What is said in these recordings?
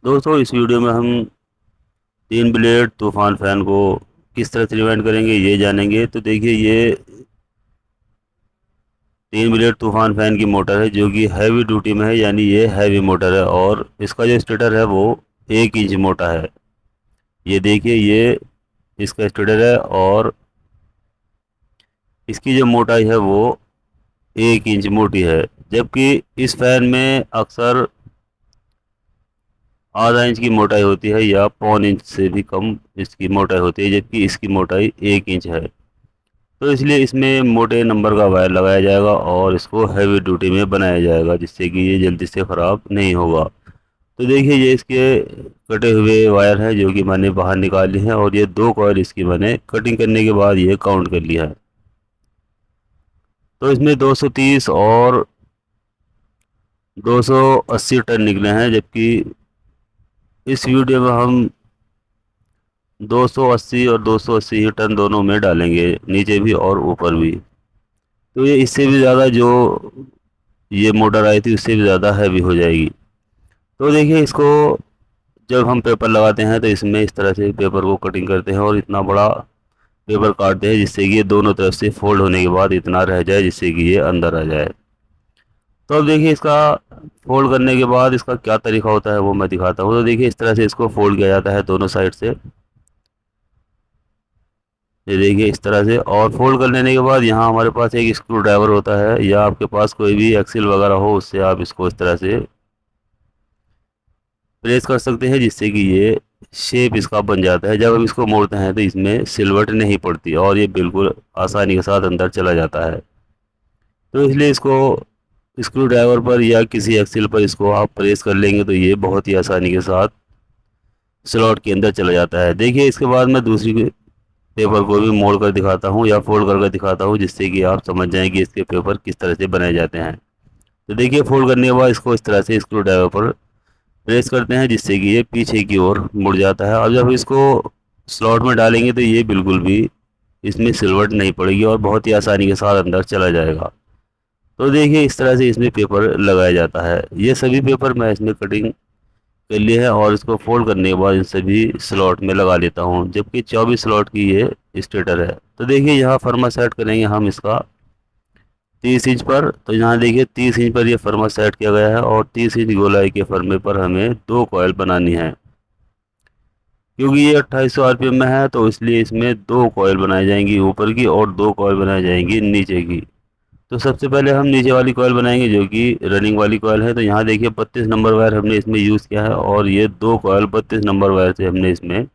दोस्तों इस वीडियो में हम 3 ब्लेड तूफान फैन को किस तरह से रिवाइंड करेंगे ये जानेंगे। तो देखिए ये 3 ब्लेड तूफान फैन की मोटर है जो कि हैवी ड्यूटी में है, यानी ये हैवी मोटर है और इसका जो स्टेटर है वो 1 इंच मोटा है। ये देखिए ये इसका स्टेटर है और इसकी जो मोटाई है वो 1 इंच मोटी है। जबकि इस फैन में अक्सर आधा इंच की मोटाई होती है या पौन इंच से भी कम इसकी मोटाई होती है, जबकि इसकी मोटाई 1 इंच है। तो इसलिए इसमें मोटे नंबर का वायर लगाया जाएगा और इसको हैवी ड्यूटी में बनाया जाएगा जिससे कि ये जल्दी से ख़राब नहीं होगा। तो देखिए ये इसके कटे हुए वायर हैं जो कि मैंने बाहर निकाल लिए हैं और ये 2 कॉइल इसकी मैंने कटिंग करने के बाद ये काउंट कर लिया है। तो इसमें 230 और 280 टन निकले हैं, जबकि इस वीडियो में हम 280 और 280 ही टन दोनों में डालेंगे, नीचे भी और ऊपर भी। तो ये इससे भी ज़्यादा जो ये मोटर आई थी उससे भी ज़्यादा हैवी हो जाएगी। तो देखिए इसको जब हम पेपर लगाते हैं तो इसमें इस तरह से पेपर को कटिंग करते हैं और इतना बड़ा पेपर काटते हैं जिससे कि ये दोनों तरफ से फोल्ड होने के बाद इतना रह जाए जिससे कि ये अंदर आ जाए। तो अब देखिए इसका फोल्ड करने के बाद इसका क्या तरीका होता है वो मैं दिखाता हूँ। तो देखिए इस तरह से इसको फोल्ड किया जाता है दोनों साइड से। ये देखिए इस तरह से, और फोल्ड कर लेने के बाद यहाँ हमारे पास एक स्क्रू ड्राइवर होता है या आपके पास कोई भी एक्सिल वगैरह हो उससे आप इसको इस तरह से प्रेस कर सकते हैं जिससे कि ये शेप इसका बन जाता है। जब हम इसको मोड़ते हैं तो इसमें सिलवट नहीं पड़ती और ये बिल्कुल आसानी के साथ अंदर चला जाता है। तो इसलिए इसको स्क्रू ड्राइवर पर या किसी एक्सिल पर इसको आप प्रेस कर लेंगे तो ये बहुत ही आसानी के साथ स्लॉट के अंदर चला जाता है। देखिए इसके बाद मैं दूसरी पेपर को भी मोड़ कर दिखाता हूँ या फोल्ड कर दिखाता हूँ जिससे कि आप समझ जाएं कि इसके पेपर किस तरह से बनाए जाते हैं। तो देखिए फोल्ड करने के बाद इसको इस तरह से स्क्रू ड्राइवर पर प्रेस करते हैं जिससे कि ये पीछे की ओर मुड़ जाता है। और जब इसको स्लॉट में डालेंगे तो ये बिल्कुल भी इसमें सिलवट नहीं पड़ेगी और बहुत ही आसानी के साथ अंदर चला जाएगा। तो देखिए इस तरह से इसमें पेपर लगाया जाता है। ये सभी पेपर मैं इसमें कटिंग कर लिए हैं और इसको फोल्ड करने के बाद इन सभी स्लॉट में लगा लेता हूँ, जबकि 24 स्लॉट की ये स्टेटर है। तो देखिए यहाँ फर्मा सेट करेंगे हम इसका 30 इंच पर। तो यहाँ देखिए 30 इंच पर ये फर्मा सेट किया गया है और 30 इंच गोलाई के फर्मे पर हमें 2 कॉइल बनानी है। क्योंकि ये 2800 आरपीएम में है तो इसलिए इसमें 2 कॉइल बनाई जाएंगी ऊपर की और 2 कॉइल बनाई जाएंगी नीचे की। तो सबसे पहले हम नीचे वाली कॉइल बनाएंगे जो कि रनिंग वाली कॉइल है। तो यहाँ देखिए 32 नंबर वायर हमने इसमें यूज़ किया है और ये 2 कॉइल 32 नंबर वायर से हमने इसमें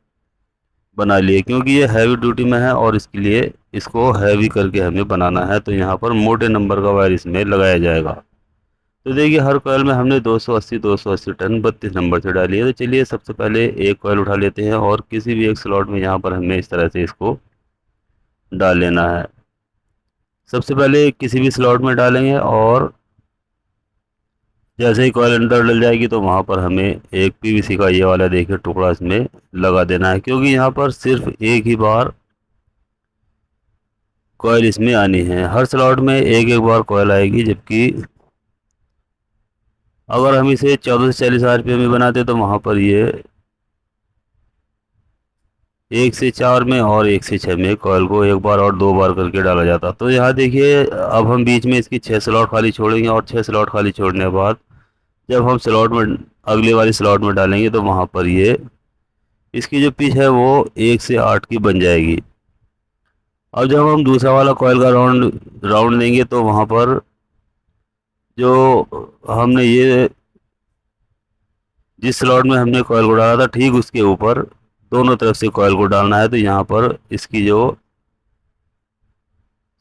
बना लिए, क्योंकि ये हैवी ड्यूटी में है और इसके लिए इसको हैवी करके हमें बनाना है। तो यहाँ पर मोटे नंबर का वायर इसमें लगाया जाएगा। तो देखिए हर कॉइल में हमने 280 टन 32 नंबर से डाली है। तो चलिए सबसे पहले एक कॉइल उठा लेते हैं और किसी भी एक स्लॉट में यहाँ पर हमें इस तरह से इसको डाल लेना है। सबसे पहले किसी भी स्लॉट में डालेंगे और जैसे ही कॉइल अंदर डल जाएगी तो वहाँ पर हमें एक पीवीसी का ये वाला देखिए टुकड़ा इसमें लगा देना है, क्योंकि यहाँ पर सिर्फ एक ही बार कॉइल इसमें आनी है। हर स्लॉट में एक एक बार कॉइल आएगी, जबकि अगर हम इसे 14 से 40 आरपीएम में बनाते तो वहाँ पर ये 1 से 4 में और 1 से 6 में कॉइल को एक बार और 2 बार करके डाला जाता। तो यहाँ देखिए अब हम बीच में इसकी 6 स्लॉट खाली छोड़ेंगे और 6 स्लॉट खाली छोड़ने के बाद जब हम स्लॉट में अगले वाली स्लॉट में डालेंगे तो वहाँ पर ये इसकी जो पिच है वो 1 से 8 की बन जाएगी। अब जब हम दूसरा वाला कॉइल का राउंड राउंड देंगे तो वहाँ पर जो हमने ये जिस स्लॉट में हमने कॉइल को डाला था ठीक उसके ऊपर दोनों तरफ से कॉइल को डालना है। तो यहाँ पर इसकी जो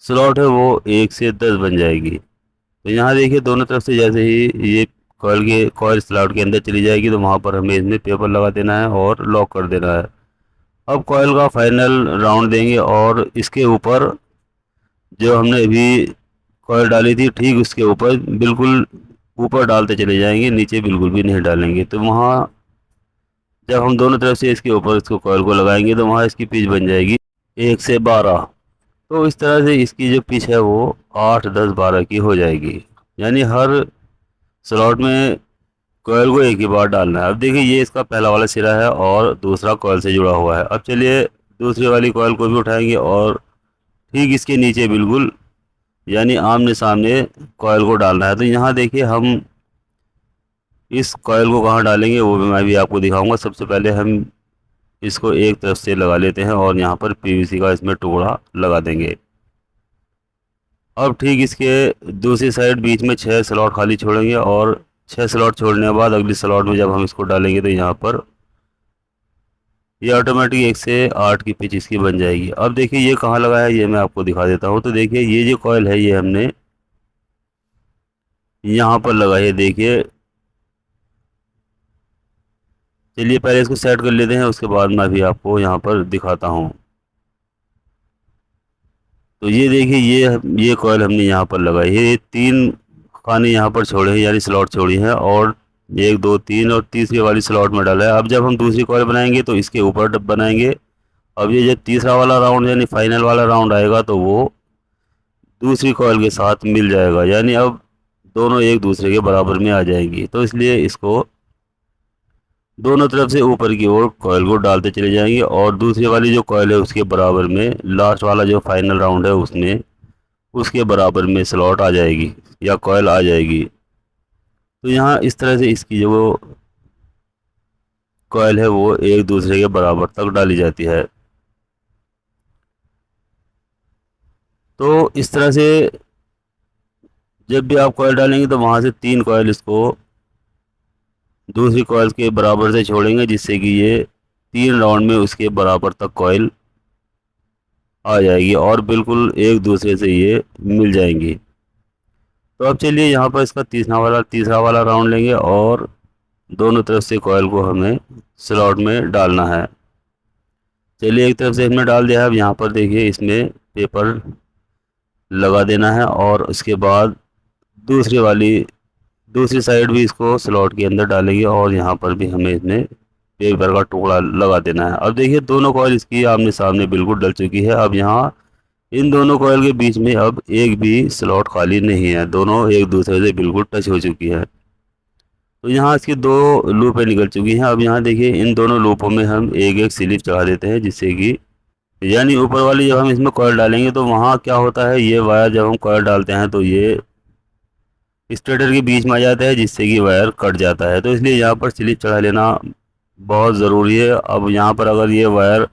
स्लॉट है वो 1 से 10 बन जाएगी। तो यहाँ देखिए दोनों तरफ से जैसे ही ये कॉइल स्लॉट के अंदर चली जाएगी तो वहाँ पर हमें इसमें पेपर लगा देना है और लॉक कर देना है। अब कॉइल का फाइनल राउंड देंगे और इसके ऊपर जो हमने अभी कॉइल डाली थी ठीक उसके ऊपर बिल्कुल ऊपर डालते चले जाएंगे, नीचे बिल्कुल भी नहीं डालेंगे। तो वहाँ जब हम दोनों तरफ से इसके ऊपर इसको कॉइल को लगाएंगे तो वहाँ इसकी पिच बन जाएगी 1 से 12। तो इस तरह से इसकी जो पिच है वो 8, 10, 12 की हो जाएगी। यानी हर स्लॉट में कॉइल को एक ही बार डालना है। अब देखिए ये इसका पहला वाला सिरा है और दूसरा कॉइल से जुड़ा हुआ है। अब चलिए दूसरी वाली कॉइल को भी उठाएंगे और ठीक इसके नीचे बिल्कुल यानी आमने सामने कॉइल को डालना है। तो यहाँ देखिए हम इस कॉइल को कहाँ डालेंगे वो भी मैं भी आपको दिखाऊंगा। सबसे पहले हम इसको एक तरफ से लगा लेते हैं और यहाँ पर पीवीसी का इसमें टुकड़ा लगा देंगे। अब ठीक इसके दूसरी साइड बीच में 6 स्लॉट खाली छोड़ेंगे और 6 स्लॉट छोड़ने के बाद अगली स्लॉट में जब हम इसको डालेंगे तो यहाँ पर ये ऑटोमेटिक 1 से 8 की पिच इसकी बन जाएगी। अब देखिए ये कहाँ लगा है ये मैं आपको दिखा देता हूँ। तो देखिए ये जो कॉइल है ये हमने यहाँ पर लगा है, देखिए। चलिए पहले इसको सेट कर लेते हैं, उसके बाद मैं भी आपको यहाँ पर दिखाता हूँ। तो ये देखिए ये कॉइल हमने यहाँ पर लगाई है। ये 3 खाने यहाँ पर छोड़े हैं यानी स्लॉट छोड़ी हैं और 1 2 3 और तीसरी वाली स्लॉट में डाला है। अब जब हम दूसरी कॉइल बनाएंगे तो इसके ऊपर बनाएंगे। अब ये जब तीसरा वाला राउंड यानी फाइनल वाला राउंड आएगा तो वो दूसरी कॉइल के साथ मिल जाएगा, यानी अब दोनों एक दूसरे के बराबर में आ जाएंगी। तो इसलिए इसको दोनों तरफ से ऊपर की ओर कॉइल को डालते चले जाएंगे और दूसरी वाली जो कॉइल है उसके बराबर में लास्ट वाला जो फाइनल राउंड है उसमें उसके बराबर में स्लॉट आ जाएगी या कॉइल आ जाएगी। तो यहाँ इस तरह से इसकी जो कॉइल है वो एक दूसरे के बराबर तक डाली जाती है। तो इस तरह से जब भी आप कॉइल डालेंगे तो वहाँ से 3 कॉइल इसको दूसरी कॉइल के बराबर से छोड़ेंगे जिससे कि ये 3 राउंड में उसके बराबर तक कॉइल आ जाएगी और बिल्कुल एक दूसरे से ये मिल जाएंगी। तो अब चलिए यहाँ पर इसका तीसरा वाला राउंड लेंगे और दोनों तरफ से कॉइल को हमें स्लॉट में डालना है। चलिए एक तरफ से हमने डाल दिया है। अब यहाँ पर देखिए इसमें पेपर लगा देना है और उसके बाद दूसरी साइड भी इसको स्लॉट के अंदर डालेंगे और यहाँ पर भी हमें इसमें पेपर का टुकड़ा लगा देना है। अब देखिए दोनों कॉइल इसकी आमने सामने बिल्कुल डल चुकी है। अब यहाँ इन दोनों कॉइल के बीच में अब एक भी स्लॉट खाली नहीं है, दोनों एक दूसरे से बिल्कुल टच हो चुकी है। तो यहाँ इसकी 2 लूपें निकल चुकी हैं। अब यहाँ देखिए इन दोनों लूपों में हम एक एक स्लिप चढ़ा देते हैं जिससे कि यानी ऊपर वाली जब हम इसमें कॉइल डालेंगे तो वहाँ क्या होता है, ये वायर जब हम कॉइल डालते हैं तो ये स्टेटर के बीच में आ जाता है जिससे कि वायर कट जाता है। तो इसलिए यहाँ पर स्लिप चढ़ा लेना बहुत ज़रूरी है। अब यहाँ पर अगर ये वायर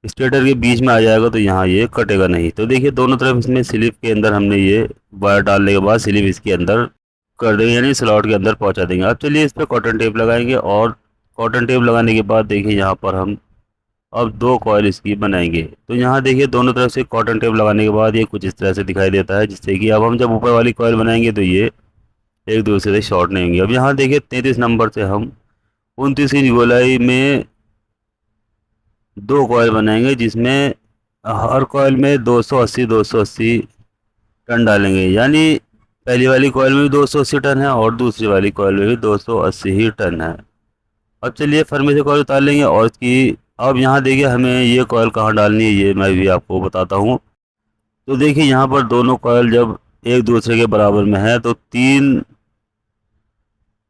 स्टेटर के बीच में आ जाएगा तो यहाँ ये कटेगा नहीं। तो देखिए दोनों तरफ इसमें स्लिप के अंदर हमने ये वायर डालने के बाद स्लिप इसके अंदर कर देंगे यानी स्लॉट के अंदर पहुँचा देंगे। अब चलिए इस पर कॉटन टेप लगाएंगे और कॉटन टेप लगाने के बाद देखिए यहाँ पर हम अब 2 कॉइल इसकी बनाएंगे। तो यहाँ देखिए दोनों तरफ से कॉटन टेप लगाने के बाद ये कुछ इस तरह से दिखाई देता है जिससे कि अब हम जब ऊपर वाली कॉइल बनाएंगे तो ये एक दूसरे से शॉर्ट नहीं होंगे। अब यहाँ देखिए 33 नंबर से हम 29वीं गोलाई में 2 कॉइल बनाएंगे जिसमें हर कॉइल में 280 टन डालेंगे, यानी पहली वाली कॉइल में भी 280 टन है और दूसरी वाली कॉइल में भी 280 ही टन है। अब चलिए फर्मे से कॉइल उतार लेंगे और इसकी अब यहाँ देखिए हमें ये कॉइल कहाँ डालनी है ये मैं भी आपको बताता हूँ। तो देखिए यहाँ पर दोनों कॉइल जब एक दूसरे के बराबर में है तो 3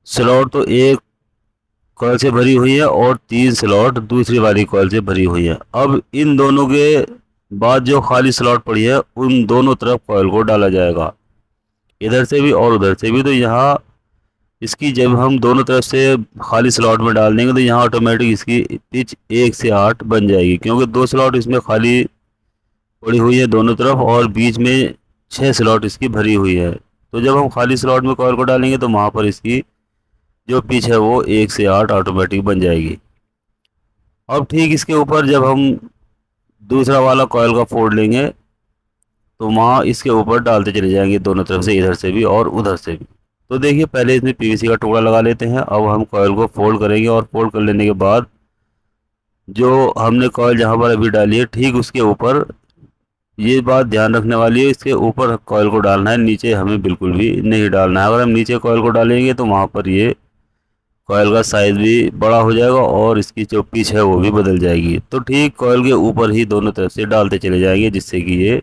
स्लॉट तो एक कॉइल से भरी हुई है और 3 स्लॉट दूसरी वाली कॉइल से भरी हुई है। अब इन दोनों के बाद जो खाली स्लॉट पड़ी है उन दोनों तरफ कॉइल को डाला जाएगा, इधर से भी और उधर से भी। तो यहाँ इसकी जब हम दोनों तरफ से खाली स्लॉट में डाल देंगे तो यहाँ ऑटोमेटिक इसकी पिच 1 से 8 बन जाएगी क्योंकि 2 स्लॉट इसमें खाली पड़ी हुई है दोनों तरफ और बीच में 6 स्लॉट इसकी भरी हुई है। तो जब हम खाली स्लॉट में कॉइल को डालेंगे तो वहाँ पर इसकी जो पिच है वो 1 से 8 ऑटोमेटिक बन जाएगी। अब ठीक इसके ऊपर जब हम दूसरा वाला कॉइल का फोल्ड लेंगे तो वहाँ इसके ऊपर डालते चले जाएंगे दोनों तरफ से, इधर से भी और उधर से भी। तो देखिए पहले इसमें पीवीसी का टुकड़ा लगा लेते हैं। अब हम कॉइल को फोल्ड करेंगे और फोल्ड कर लेने के बाद जो हमने कॉइल जहाँ पर अभी डाली है ठीक उसके ऊपर ये बात ध्यान रखने वाली है, इसके ऊपर कॉइल को डालना है, नीचे हमें बिल्कुल भी नहीं डालना है। अगर हम नीचे कॉइल को डालेंगे तो वहाँ पर ये कॉइल का साइज़ भी बड़ा हो जाएगा और इसकी जो पिच है वो भी बदल जाएगी। तो ठीक कॉइल के ऊपर ही दोनों तरफ से डालते चले जाएंगे जिससे कि ये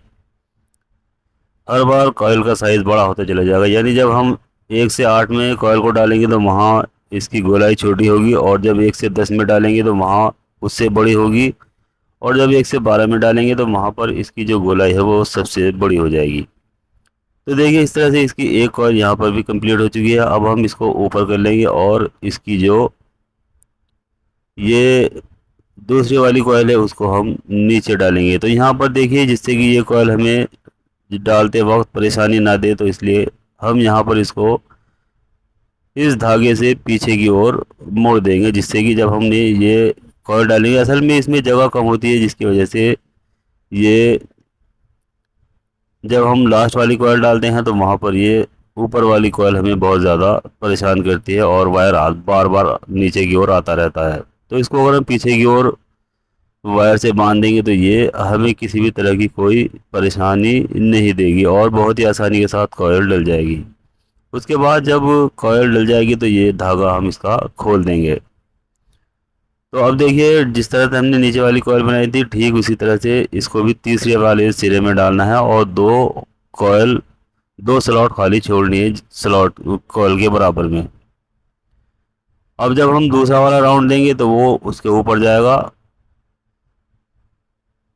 हर बार कॉइल का साइज़ बड़ा होता चला जाएगा, यानी जब हम 1 से 8 में कॉयल को डालेंगे तो वहाँ इसकी गोलाई छोटी होगी, और जब 1 से 10 में डालेंगे तो वहाँ उससे बड़ी होगी, और जब 1 से 12 में डालेंगे तो वहाँ पर इसकी जो गोलाई है वो सबसे बड़ी हो जाएगी। तो देखिए इस तरह से इसकी एक कॉइल यहाँ पर भी कंप्लीट हो चुकी है। अब हम इसको ऊपर कर लेंगे और इसकी जो ये दूसरी वाली कॉइल है उसको हम नीचे डालेंगे। तो यहाँ पर देखिए जिससे कि ये कॉइल हमें डालते वक्त परेशानी ना दे, तो इसलिए हम यहाँ पर इसको इस धागे से पीछे की ओर मोड़ देंगे, जिससे कि जब हमने ये कॉइल डालेंगे, असल में इसमें जगह कम होती है जिसकी वजह से ये जब हम लास्ट वाली कॉइल डालते हैं तो वहाँ पर ये ऊपर वाली कॉइल हमें बहुत ज़्यादा परेशान करती है और वायर बार बार नीचे की ओर आता रहता है। तो इसको अगर हम पीछे की ओर वायर से बांध देंगे तो ये हमें किसी भी तरह की कोई परेशानी नहीं देगी और बहुत ही आसानी के साथ कॉइल डल जाएगी। उसके बाद जब कॉइल डल जाएगी तो ये धागा हम इसका खोल देंगे। तो अब देखिए जिस तरह से हमने नीचे वाली कॉइल बनाई थी ठीक उसी तरह से इसको भी तीसरे वाले सिरे में डालना है और कॉइल दो स्लॉट खाली छोड़नी है स्लॉट कॉइल के बराबर में। अब जब हम दूसरा वाला राउंड देंगे तो वो उसके ऊपर जाएगा।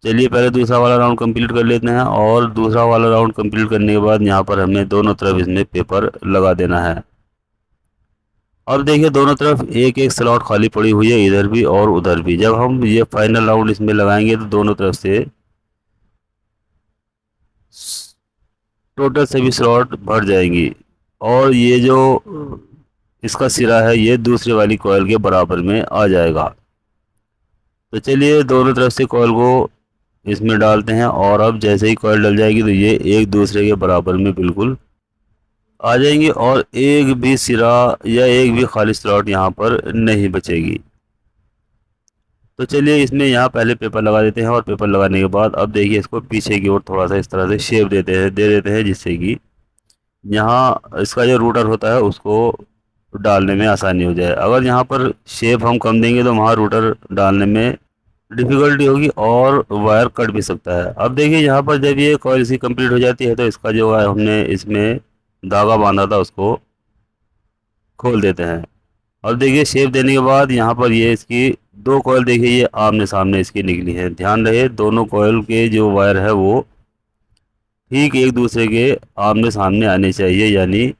चलिए पहले दूसरा वाला राउंड कंप्लीट कर लेते हैं, और दूसरा वाला राउंड कंप्लीट करने के बाद यहाँ पर हमें दोनों तरफ इसमें पेपर लगा देना है। अब देखिए दोनों तरफ एक एक स्लॉट खाली पड़ी हुई है, इधर भी और उधर भी। जब हम ये फाइनल राउंड इसमें लगाएंगे तो दोनों तरफ से टोटल सभी स्लॉट भर जाएंगी, और ये जो इसका सिरा है ये दूसरे वाली कॉइल के बराबर में आ जाएगा। तो चलिए दोनों तरफ से कॉइल को इसमें डालते हैं, और अब जैसे ही कॉइल डल जाएगी तो ये एक दूसरे के बराबर में बिल्कुल आ जाएंगे और एक भी सिरा या एक भी खाली स्लॉट यहाँ पर नहीं बचेगी। तो चलिए इसमें यहाँ पहले पेपर लगा देते हैं, और पेपर लगाने के बाद अब देखिए इसको पीछे की ओर थोड़ा सा इस तरह से शेप दे देते हैं जिससे कि यहाँ इसका जो रूटर होता है उसको डालने में आसानी हो जाए। अगर यहाँ पर शेप हम कम देंगे तो वहाँ रूटर डालने में डिफ़िकल्टी होगी और वायर कट भी सकता है। अब देखिए यहाँ पर जब ये कॉइल इसकी कंप्लीट हो जाती है तो इसका जो है हमने इसमें धागा बांधा था उसको खोल देते हैं। अब देखिए शेप देने के बाद यहाँ पर ये इसकी दो कॉइल देखिए ये आमने सामने इसकी निकली है। ध्यान रहे दोनों कॉइल के जो वायर है वो ठीक एक दूसरे के आमने सामने आने चाहिए, यानी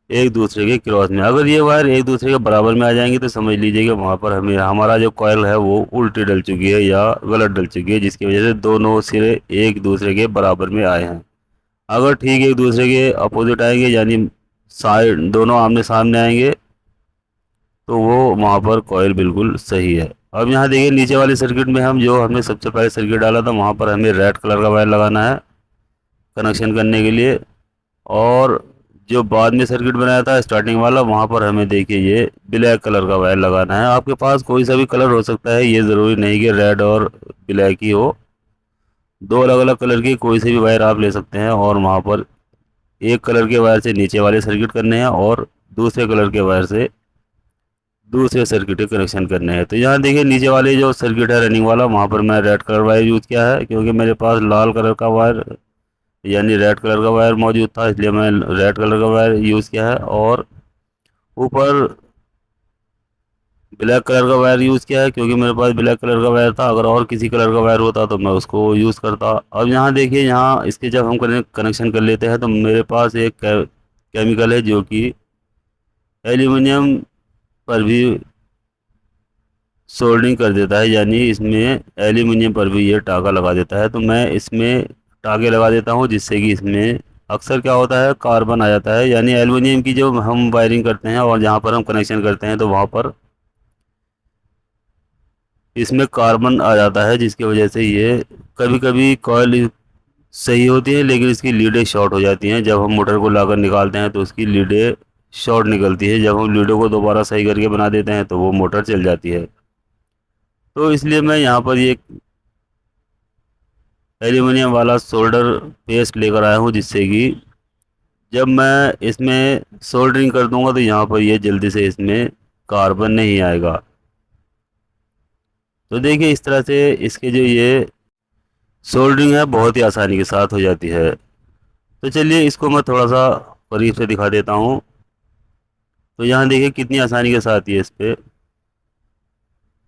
एक दूसरे के क्रॉस में। अगर ये वायर एक दूसरे के बराबर में आ जाएंगे तो समझ लीजिए कि वहाँ पर हमें हमारा जो कॉइल है वो उल्टी डल चुकी है या गलत डल चुकी है, जिसकी वजह से दोनों सिरे एक दूसरे के बराबर में आए हैं। अगर ठीक एक दूसरे के अपोजिट आएंगे यानी साइड दोनों आमने सामने आएंगे तो वो वहाँ पर कॉइल बिल्कुल सही है। अब यहाँ देखिए नीचे वाले सर्किट में हम जो हमने सबसे पहले सर्किट डाला था वहाँ पर हमें रेड कलर का वायर लगाना है कनेक्शन करने के लिए, और जो बाद में सर्किट बनाया था स्टार्टिंग वाला वहाँ पर हमें देखिए ये ब्लैक कलर का वायर लगाना है। आपके पास कोई सा भी कलर हो सकता है, ये ज़रूरी नहीं कि रेड और ब्लैक ही हो। दो अलग अलग कलर की कोई से भी वायर आप ले सकते हैं, और वहाँ पर एक कलर के वायर से नीचे वाले सर्किट करने हैं और दूसरे कलर के वायर से दूसरे सर्किट के कनेक्शन करने हैं। तो यहाँ देखिए नीचे वाले जो सर्किट है रनिंग वाला वहाँ पर मैं रेड कलर वायर यूज़ किया है, क्योंकि मेरे पास लाल कलर का वायर यानी रेड कलर का वायर मौजूद था, इसलिए मैं रेड कलर का वायर यूज़ किया है। और ऊपर ब्लैक कलर का वायर यूज़ किया है क्योंकि मेरे पास ब्लैक कलर का वायर था। अगर और किसी कलर का वायर होता तो मैं उसको यूज़ करता। अब यहाँ देखिए यहाँ इसके जब हम कनेक्शन कर लेते हैं तो मेरे पास एक केमिकल है जो कि एल्यूमिनियम पर भी सोल्डरिंग कर देता है, यानी इसमें एल्यूमिनियम पर भी ये टाँका लगा देता है। तो मैं इसमें टाँके लगा देता हूँ जिससे कि इसमें अक्सर क्या होता है कार्बन आ जाता है, यानी एल्यूमिनियम की जो हम वायरिंग करते हैं और जहाँ पर हम कनेक्शन करते हैं तो वहाँ पर इसमें कार्बन आ जाता है, जिसकी वजह से ये कभी कभी कॉइल सही होती है लेकिन इसकी लीडें शॉर्ट हो जाती हैं। जब हम मोटर को लाकर निकालते हैं तो उसकी लीडें शॉर्ट निकलती है। जब हम लीडों को दोबारा सही करके बना देते हैं तो वो मोटर चल जाती है। तो इसलिए मैं यहाँ पर ये एल्यूमिनियम वाला सोल्डर पेस्ट लेकर आया हूँ, जिससे कि जब मैं इसमें सोल्डरिंग कर दूंगा तो यहाँ पर ये जल्दी से इसमें कार्बन नहीं आएगा। तो देखिए इस तरह से इसके जो ये सोल्डरिंग है बहुत ही आसानी के साथ हो जाती है। तो चलिए इसको मैं थोड़ा सा करीब से दिखा देता हूँ। तो यहाँ देखिए कितनी आसानी के साथ ये इस पे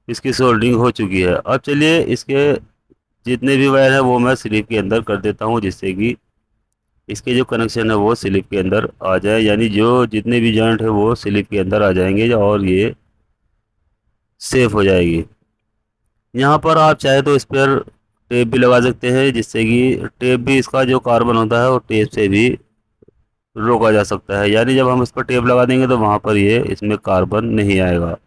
इसकी सोल्डरिंग हो चुकी है। अब चलिए इसके जितने भी वायर है वो मैं स्लिप के अंदर कर देता हूँ, जिससे कि इसके जो कनेक्शन है वो स्लिप के अंदर आ जाए, यानी जो जितने भी जॉइंट है वो स्लिप के अंदर आ जाएंगे और ये सेफ हो जाएगी। यहाँ पर आप चाहे तो इस पर टेप भी लगा सकते हैं, जिससे कि टेप भी इसका जो कार्बन होता है वो टेप से भी रोका जा सकता है, यानी जब हम इस पर टेप लगा देंगे तो वहाँ पर ये इसमें कार्बन नहीं आएगा।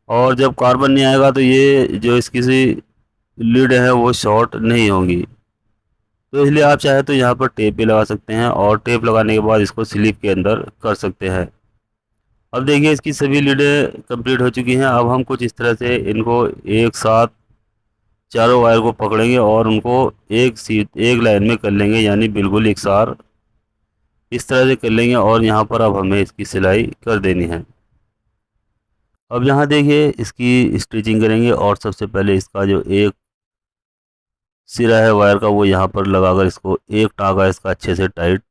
और जब कार्बन नहीं आएगा तो ये जो इसकी सी लीड है वो शॉर्ट नहीं होंगी। तो इसलिए आप चाहे तो यहाँ पर टेप भी लगा सकते हैं और टेप लगाने के बाद इसको स्लीव के अंदर कर सकते हैं। अब देखिए इसकी सभी लीडें कंप्लीट हो चुकी हैं। अब हम कुछ इस तरह से इनको एक साथ चारों वायर को पकड़ेंगे और उनको एक लाइन में कर लेंगे, यानी बिल्कुल एक साथ इस तरह से कर लेंगे और यहाँ पर अब हमें इसकी सिलाई कर देनी है। अब यहाँ देखिए इसकी स्टिचिंग करेंगे और सबसे पहले इसका जो एक सिरा है वायर का वो यहाँ पर लगाकर इसको एक टाँका इसका अच्छे से टाइट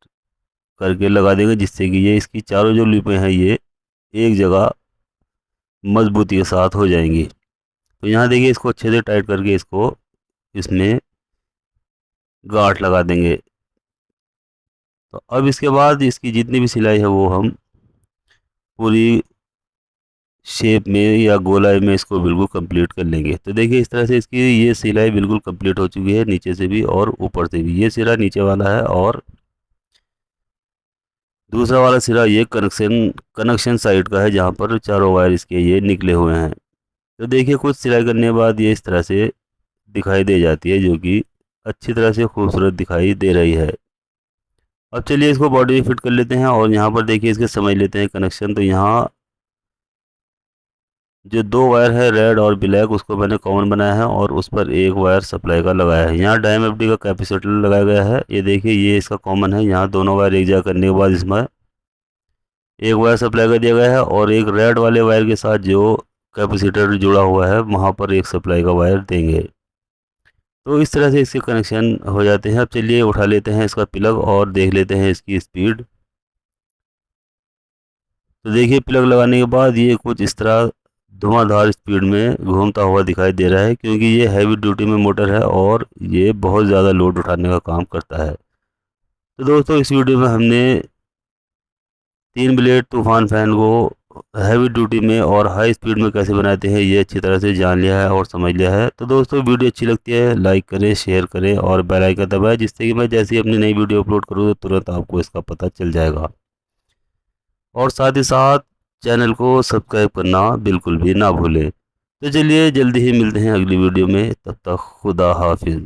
करके लगा देंगे, जिससे कि ये इसकी चारों जो लूपें हैं ये एक जगह मजबूती के साथ हो जाएंगी। तो यहाँ देखिए इसको अच्छे से टाइट करके इसको इसमें गांठ लगा देंगे। तो अब इसके बाद इसकी जितनी भी सिलाई है वो हम पूरी शेप में या गोलाई में इसको बिल्कुल कंप्लीट कर लेंगे। तो देखिए इस तरह से इसकी ये सिलाई बिल्कुल कंप्लीट हो चुकी है, नीचे से भी और ऊपर से भी। ये सिरा नीचे वाला है और दूसरा वाला सिरा ये कनेक्शन साइड का है, जहाँ पर चारों वायर इसके ये निकले हुए हैं। तो देखिए कुछ सिलाई करने के बाद ये इस तरह से दिखाई दे जाती है, जो कि अच्छी तरह से खूबसूरत दिखाई दे रही है। अब चलिए इसको बॉडी में फिट कर लेते हैं और यहाँ पर देखिए इसके समझ लेते हैं कनेक्शन। तो यहाँ जो दो वायर है रेड और ब्लैक उसको मैंने कॉमन बनाया है और उस पर एक वायर सप्लाई का लगाया है। यहाँ डायम एफडी का कैपेसिटर लगाया गया है, ये देखिए ये इसका कॉमन है। यहाँ दोनों वायर एक जगह करने के बाद इसमें एक वायर सप्लाई कर दिया गया है और एक रेड वाले वायर के साथ जो कैपेसिटर जुड़ा हुआ है वहाँ पर एक सप्लाई का वायर देंगे। तो इस तरह से इसके कनेक्शन हो जाते हैं। अब चलिए उठा लेते हैं इसका प्लग और देख लेते हैं इसकी स्पीड। तो देखिए प्लग लगाने के बाद ये कुछ इस तरह धुआंधार स्पीड में घूमता हुआ दिखाई दे रहा है, क्योंकि ये हैवी ड्यूटी में मोटर है और ये बहुत ज़्यादा लोड उठाने का काम करता है। तो दोस्तों इस वीडियो में हमने 3 ब्लेड तूफान फैन को हैवी ड्यूटी में और हाई स्पीड में कैसे बनाते हैं ये अच्छी तरह से जान लिया है और समझ लिया है। तो दोस्तों वीडियो अच्छी लगती है लाइक करें, शेयर करें और बेल आइकन दबाएं, जिससे कि मैं जैसे ही अपनी नई वीडियो अपलोड करूँ तो तुरंत आपको इसका पता चल जाएगा। और साथ ही साथ चैनल को सब्सक्राइब करना बिल्कुल भी ना भूलें। तो चलिए जल्दी ही मिलते हैं अगली वीडियो में, तब तक खुदा हाफिज़।